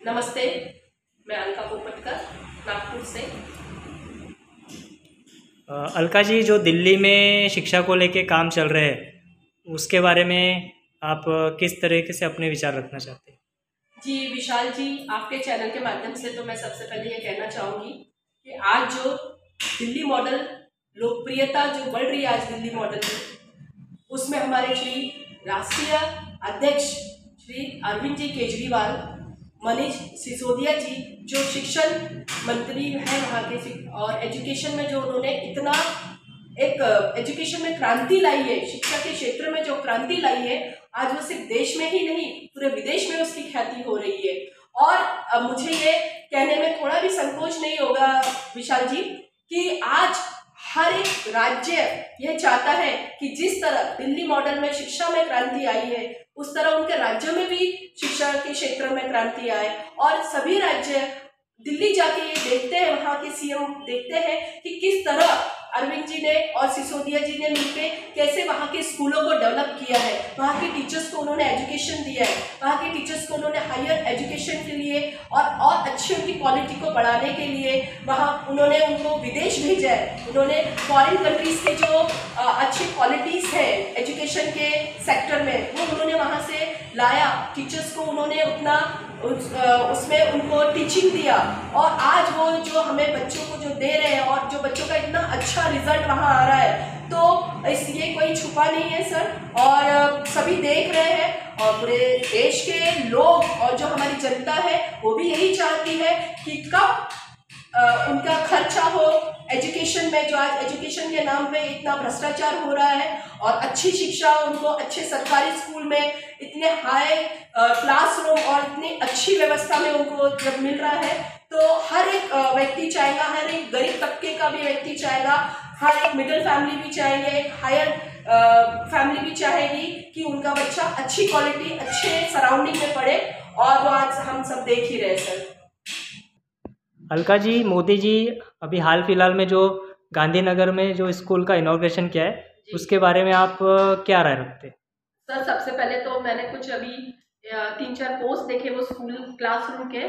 नमस्ते, मैं अलका पोपटकर नागपुर से। अलका जी, जो दिल्ली में शिक्षा को लेके काम चल रहे हैं उसके बारे में आप किस तरीके से अपने विचार रखना चाहते हैं? जी विशाल जी, आपके चैनल के माध्यम से तो मैं सबसे पहले ये कहना चाहूँगी कि आज जो दिल्ली मॉडल लोकप्रियता जो बढ़ रही है आज दिल्ली मॉडल में, उसमें हमारे श्री राष्ट्रीय अध्यक्ष श्री अरविंद जी केजरीवाल, मनीष सिसोदिया जी जो शिक्षण मंत्री हैं वहाँ के, और एजुकेशन में जो उन्होंने इतना एक एजुकेशन में क्रांति लाई है, शिक्षा के क्षेत्र में जो क्रांति लाई है, आज वो सिर्फ देश में ही नहीं पूरे विदेश में उसकी ख्याति हो रही है। और अब मुझे ये कहने में थोड़ा भी संकोच नहीं होगा विशाल जी कि आज हर एक राज्य यह चाहता है कि जिस तरह दिल्ली मॉडल में शिक्षा में क्रांति आई है उस तरह उनके राज्यों में भी शिक्षा के क्षेत्र में क्रांति आए, और सभी राज्य दिल्ली जाके ये देखते हैं, वहाँ के सीएम देखते हैं कि किस तरह अरविंद जी ने और सिसोदिया जी ने मिलकर कैसे वहाँ के स्कूलों को डेवलप किया है, वहाँ के टीचर्स को उन्होंने एजुकेशन दिया है, वहाँ के टीचर्स को उन्होंने हायर एजुकेशन के लिए और अच्छी उनकी क्वालिटी को बढ़ाने के लिए वहाँ उन्होंने उनको विदेश भेजा है। उन्होंने फॉरेन कंट्रीज के जो अच्छी क्वालिटीज़ है एजुकेशन के सेक्टर में वो उन्होंने वहाँ से लाया, टीचर्स को उन्होंने उतना उसमें उनको टीचिंग दिया, और आज वो जो हमें बच्चों को जो दे रहे हैं और जो बच्चों का इतना अच्छा रिजल्ट वहाँ आ रहा है, तो ये कोई छुपा नहीं है सर, और सभी देख रहे हैं, और पूरे देश के लोग और जो हमारी जनता है वो भी यही चाहती है कि कब उनका खर्चा हो एजुकेशन में, जो आज एजुकेशन के नाम पे इतना भ्रष्टाचार हो रहा है, और अच्छी शिक्षा उनको अच्छे सरकारी स्कूल में इतने हाई क्लासरूम और इतनी अच्छी व्यवस्था में उनको जब मिल रहा है, तो हर एक व्यक्ति चाहेगा, हर एक गरीब तबके का भी व्यक्ति चाहेगा, हर एक मिडिल फैमिली भी चाहेंगे, एक हायर फैमिली भी चाहेगी कि उनका बच्चा अच्छी क्वालिटी अच्छे सराउंडिंग में पढ़े, और वो आज हम सब देख ही रहे सर। अलका जी, मोदी जी अभी हाल फिलहाल में जो गांधीनगर में जो स्कूल का इनॉग्रेशन किया है उसके बारे में आप क्या राय रखते हैं? सर सबसे पहले तो मैंने कुछ अभी 3-4 पोस्ट देखे वो स्कूल क्लासरूम के,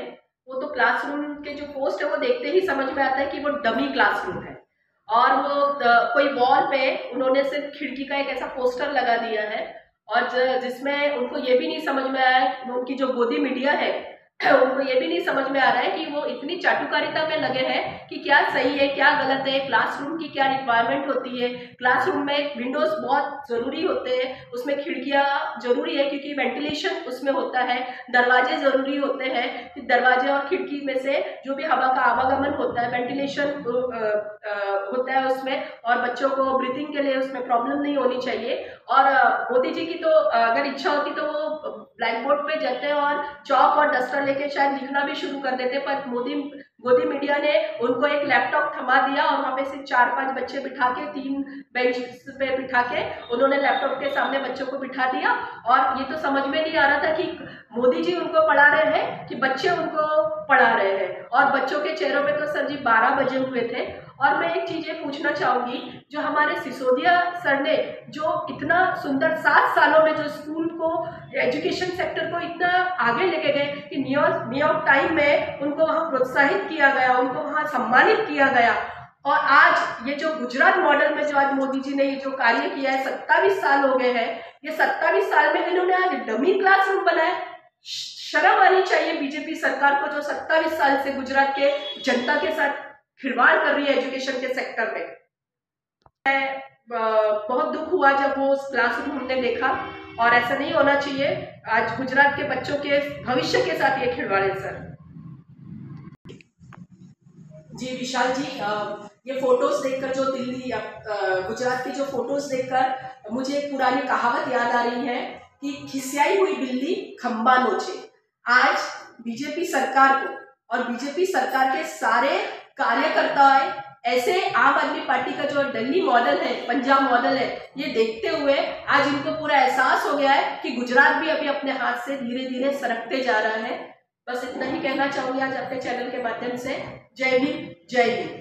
वो तो क्लासरूम के जो पोस्ट है वो देखते ही समझ में आता है कि वो डमी क्लासरूम है, और वो कोई वॉल पे उन्होंने सिर्फ खिड़की का एक ऐसा पोस्टर लगा दिया है, और जिसमें उनको ये भी नहीं समझ में आया, उनकी जो गोदी मीडिया है उनको ये भी नहीं समझ में आ रहा है कि वो इतनी चाटुकारिता में लगे हैं कि क्या सही है क्या गलत है, क्लासरूम की क्या रिक्वायरमेंट होती है, क्लासरूम में विंडोज बहुत ज़रूरी होते हैं, उसमें खिड़कियाँ ज़रूरी है क्योंकि वेंटिलेशन उसमें होता है, दरवाजे ज़रूरी होते हैं कि दरवाजे और खिड़की में से जो भी हवा का आवागमन होता है वेंटिलेशन होता है उसमें, और बच्चों को ब्रीथिंग के लिए उसमें प्रॉब्लम नहीं होनी चाहिए। और मोदी जी की तो अगर इच्छा होती तो वो ब्लैक बोर्ड पे जाते हैं और चौक और डस्टर लेके शायद लिखना भी शुरू कर देते, पर मोदी मीडिया ने उनको एक लैपटॉप थमा दिया और वहाँ पे से 4-5 बच्चे बिठा के 3 बेंच पे बिठा के उन्होंने लैपटॉप के सामने बच्चों को बिठा दिया, और ये तो समझ में नहीं आ रहा था कि मोदी जी उनको पढ़ा रहे हैं कि बच्चे उनको पढ़ा रहे हैं, और बच्चों के चेहरों पे तो सर जी 12 बजे हुए थे। और मैं एक चीज़ ये पूछना चाहूँगी, जो हमारे सिसोदिया सर ने जो इतना सुंदर 7 सालों में जो स्कूल को एजुकेशन सेक्टर को इतना आगे लेके गए कि न्यूयॉर्क टाइम में उनको वहाँ प्रोत्साहित किया गया, उनको वहाँ सम्मानित किया गया, और आज ये जो गुजरात मॉडल में जो आज मोदी जी ने ये जो कार्य किया है 27 साल हो गए हैं, ये 27 साल में इन्होंने आज डमी क्लासरूम बनाए। शर्म आनी चाहिए बीजेपी सरकार को जो 27 साल से गुजरात के जनता के साथ खिलवाड़ कर रही है एजुकेशन के सेक्टर में। बहुत दुख हुआ जब वो क्लासरूम हमने देखा, और ऐसा नहीं होना चाहिए, आज गुजरात के बच्चों के भविष्य के साथ ये खिलवाड़ है सर। जी विशाल जी, ये फोटोज देखकर जो दिल्ली गुजरात की जो फोटोज देखकर मुझे एक पुरानी कहावत याद आ रही है कि खिसियाई हुई बिल्ली खंबा नोचे। आज बीजेपी सरकार को और बीजेपी सरकार के सारे कार्यकर्ता ऐसे आम आदमी पार्टी का जो दिल्ली मॉडल है, पंजाब मॉडल है, ये देखते हुए आज इनको पूरा एहसास हो गया है कि गुजरात भी अभी अपने हाथ से धीरे धीरे सरकते जा रहा है। बस इतना ही कहना चाहूंगी आज अपने चैनल के माध्यम से। जय भीम, जय हिंद।